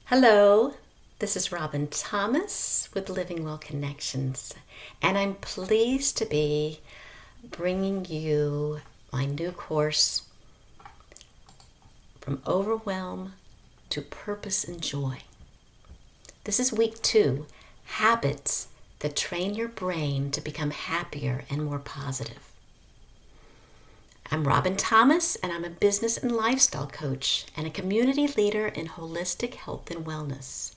Hello, this is Robin Thomas with Living Well Connections, and I'm pleased to be bringing you my new course, From Overwhelm to Purpose and Joy. This is week 2, Habits that Train Your Brain to Become Happier and More Positive. I'm Robin Thomas, and I'm a business and lifestyle coach and a community leader in holistic health and wellness.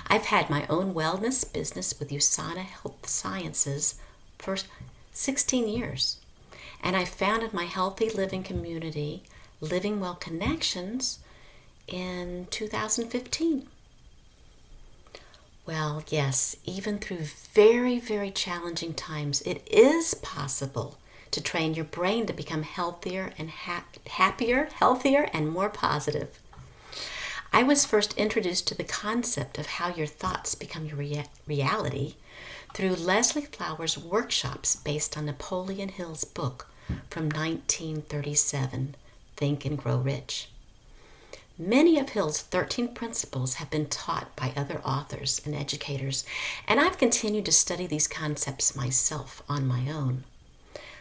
I've had my own wellness business with USANA Health Sciences for 16 years, and I founded my healthy living community, Living Well Connections, in 2015. Well, yes, even through very, very challenging times, it is possible to train your brain to become healthier and happier, healthier, and more positive. I was first introduced to the concept of how your thoughts become your reality through Leslie Flower's workshops based on Napoleon Hill's book from 1937, Think and Grow Rich. Many of Hill's 13 principles have been taught by other authors and educators, and I've continued to study these concepts myself on my own.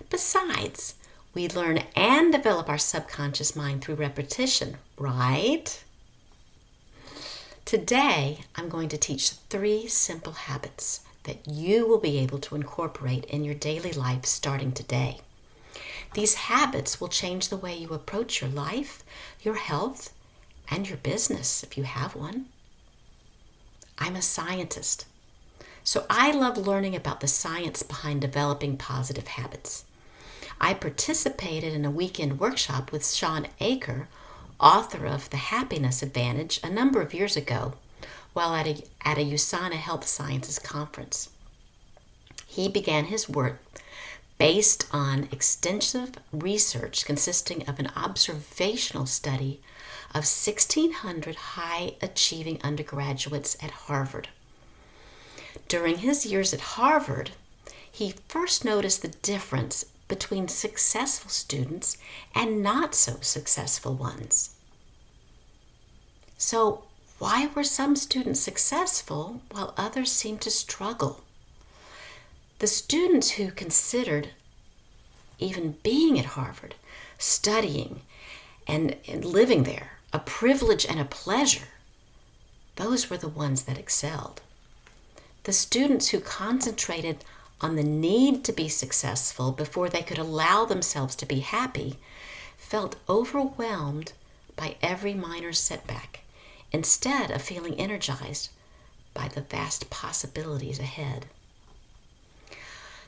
Besides, we learn and develop our subconscious mind through repetition, right? Today, I'm going to teach 3 simple habits that you will be able to incorporate in your daily life starting today. These habits will change the way you approach your life, your health, and your business if you have one. I'm a scientist, so I love learning about the science behind developing positive habits. I participated in a weekend workshop with Shawn Achor, author of The Happiness Advantage, a number of years ago while at a USANA Health Sciences conference. He began his work based on extensive research consisting of an observational study of 1,600 high-achieving undergraduates at Harvard. During his years at Harvard, he first noticed the difference between successful students and not so successful ones. So, why were some students successful while others seemed to struggle? The students who considered even being at Harvard, studying, and living there a privilege and a pleasure, those were the ones that excelled. The students who concentrated on the need to be successful before they could allow themselves to be happy felt overwhelmed by every minor setback instead of feeling energized by the vast possibilities ahead.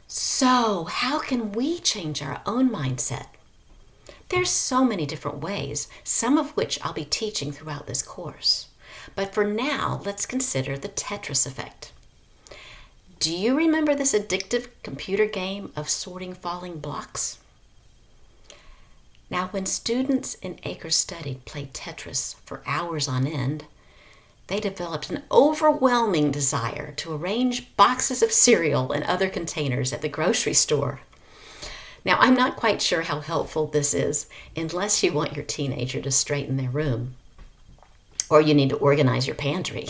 So, how can we change our own mindset? There's so many different ways, some of which I'll be teaching throughout this course. But for now, let's consider the Tetris effect. Do you remember this addictive computer game of sorting falling blocks? Now, when students in Achor's study played Tetris for hours on end, they developed an overwhelming desire to arrange boxes of cereal and other containers at the grocery store. Now, I'm not quite sure how helpful this is unless you want your teenager to straighten their room, or you need to organize your pantry.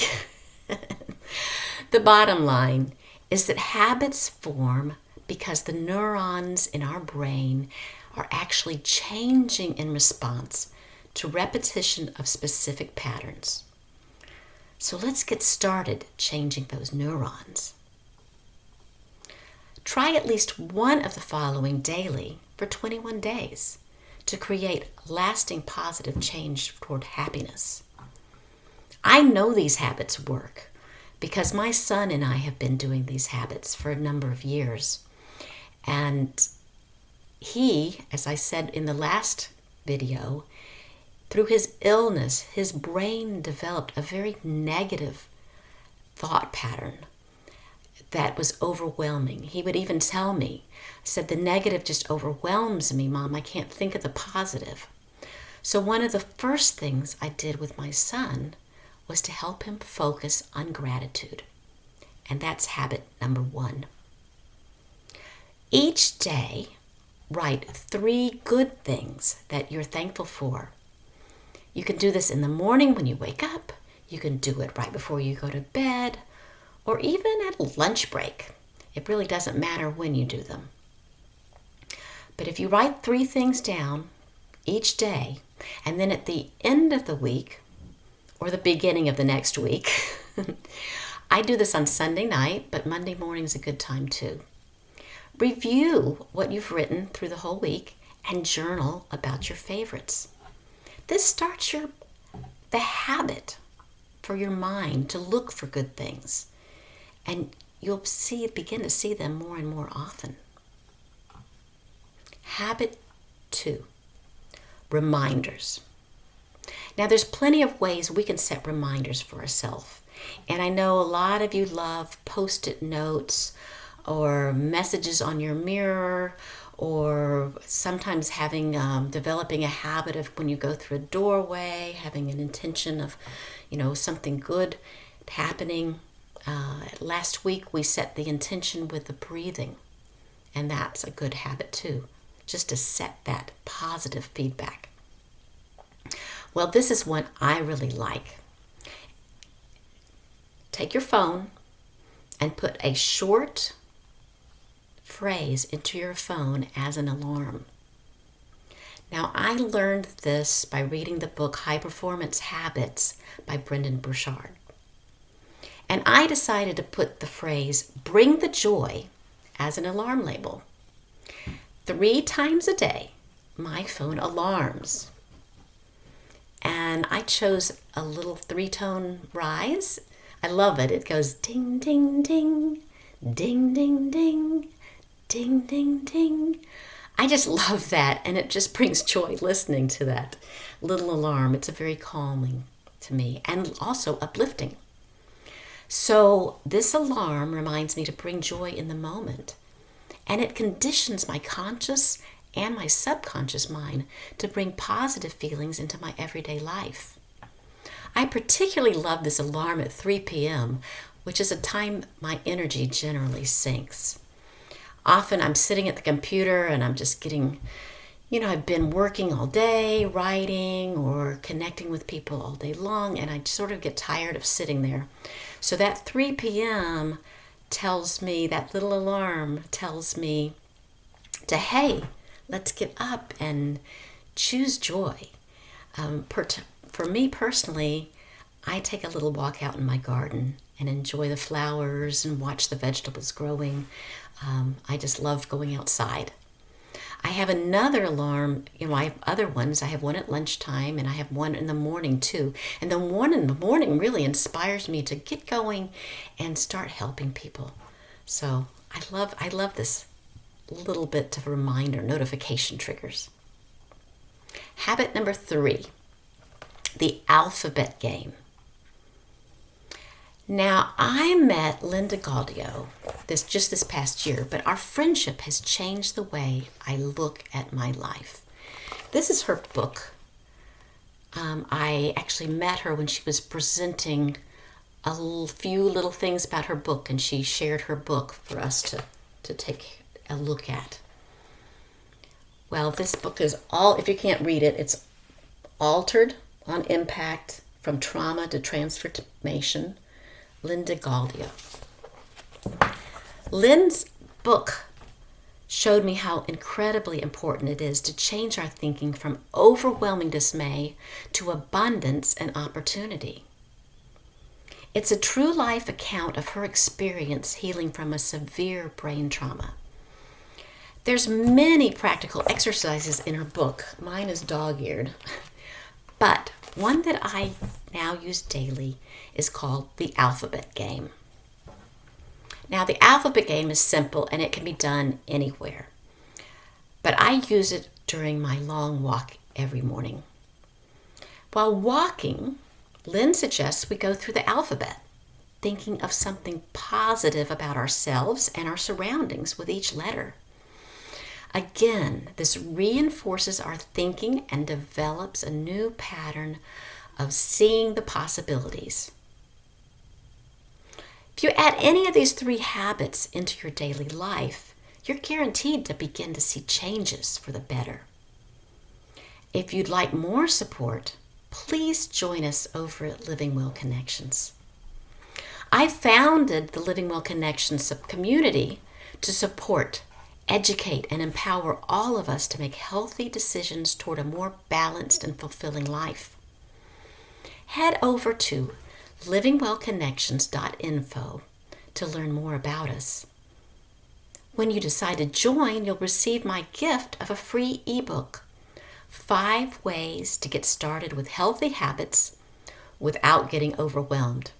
The bottom line is that habits form because the neurons in our brain are actually changing in response to repetition of specific patterns. So let's get started changing those neurons. Try at least one of the following daily for 21 days to create lasting positive change toward happiness. I know these habits work because my son and I have been doing these habits for a number of years. And he, as I said in the last video, through his illness, his brain developed a very negative thought pattern that was overwhelming. He would even tell me, said, the negative just overwhelms me, Mom. I can't think of the positive. So one of the first things I did with my son was to help him focus on gratitude. And that's habit number 1. Each day, write 3 good things that you're thankful for. You can do this in the morning when you wake up. You can do it right before you go to bed or even at lunch break. It really doesn't matter when you do them. But if you write 3 things down each day, and then at the end of the week or the beginning of the next week, I do this on Sunday night, but Monday morning is a good time too. Review what you've written through the whole week and journal about your favorites. This starts the habit for your mind to look for good things, and you'll begin to see them more and more often. Habit 2, reminders. Now, there's plenty of ways we can set reminders for ourselves. And I know a lot of you love Post-it notes or messages on your mirror, or sometimes developing a habit of when you go through a doorway, having an intention of, something good happening. Last week we set the intention with the breathing, and that's a good habit too, just to set that positive feedback. Well, this is one I really like. Take your phone and put a short phrase into your phone as an alarm. Now, I learned this by reading the book High Performance Habits by Brendon Burchard. And I decided to put the phrase, bring the joy, as an alarm label. 3 times a day, my phone alarms. And I chose a little 3-tone rise. I love it. It goes ding, ding, ding, ding, ding, ding, ding, ding, ding. I just love that, and it just brings joy listening to that little alarm. It's very calming to me and also uplifting. So this alarm reminds me to bring joy in the moment, and it conditions my conscious and my subconscious mind to bring positive feelings into my everyday life. I particularly love this alarm at 3 p.m., which is a time my energy generally sinks. Often I'm sitting at the computer and I'm just getting, I've been working all day, writing or connecting with people all day long, and I sort of get tired of sitting there. So that 3 p.m. tells me, that little alarm tells me hey, let's get up and choose joy. For me personally, I take a little walk out in my garden and enjoy the flowers and watch the vegetables growing. I just love going outside. I have another alarm, I have other ones. I have one at lunchtime and I have one in the morning too. And the one in the morning really inspires me to get going and start helping people. So I love this little bit of reminder, notification triggers. Habit number 3, the alphabet game. Now, I met Linda Gaudio this past year, but our friendship has changed the way I look at my life. This is her book. I actually met her when she was presenting a few little things about her book, and she shared her book for us to take a look at. Well, this book is if you can't read it, it's Altered on Impact from Trauma to Transformation, Linda Gaudio. Lynn's book showed me how incredibly important it is to change our thinking from overwhelming dismay to abundance and opportunity. It's a true life account of her experience healing from a severe brain trauma. There's many practical exercises in her book. Mine is dog-eared. But one that I now use daily is called the alphabet game. Now, the alphabet game is simple and it can be done anywhere. But I use it during my long walk every morning. While walking, Lynn suggests we go through the alphabet, thinking of something positive about ourselves and our surroundings with each letter. Again, this reinforces our thinking and develops a new pattern of seeing the possibilities. If you add any of these 3 habits into your daily life, you're guaranteed to begin to see changes for the better. If you'd like more support, please join us over at Living Well Connections. I founded the Living Well Connections community to support, educate, and empower all of us to make healthy decisions toward a more balanced and fulfilling life. Head over to livingwellconnections.info to learn more about us. When you decide to join, you'll receive my gift of a free ebook, 5 Ways to Get Started with Healthy Habits Without Getting Overwhelmed.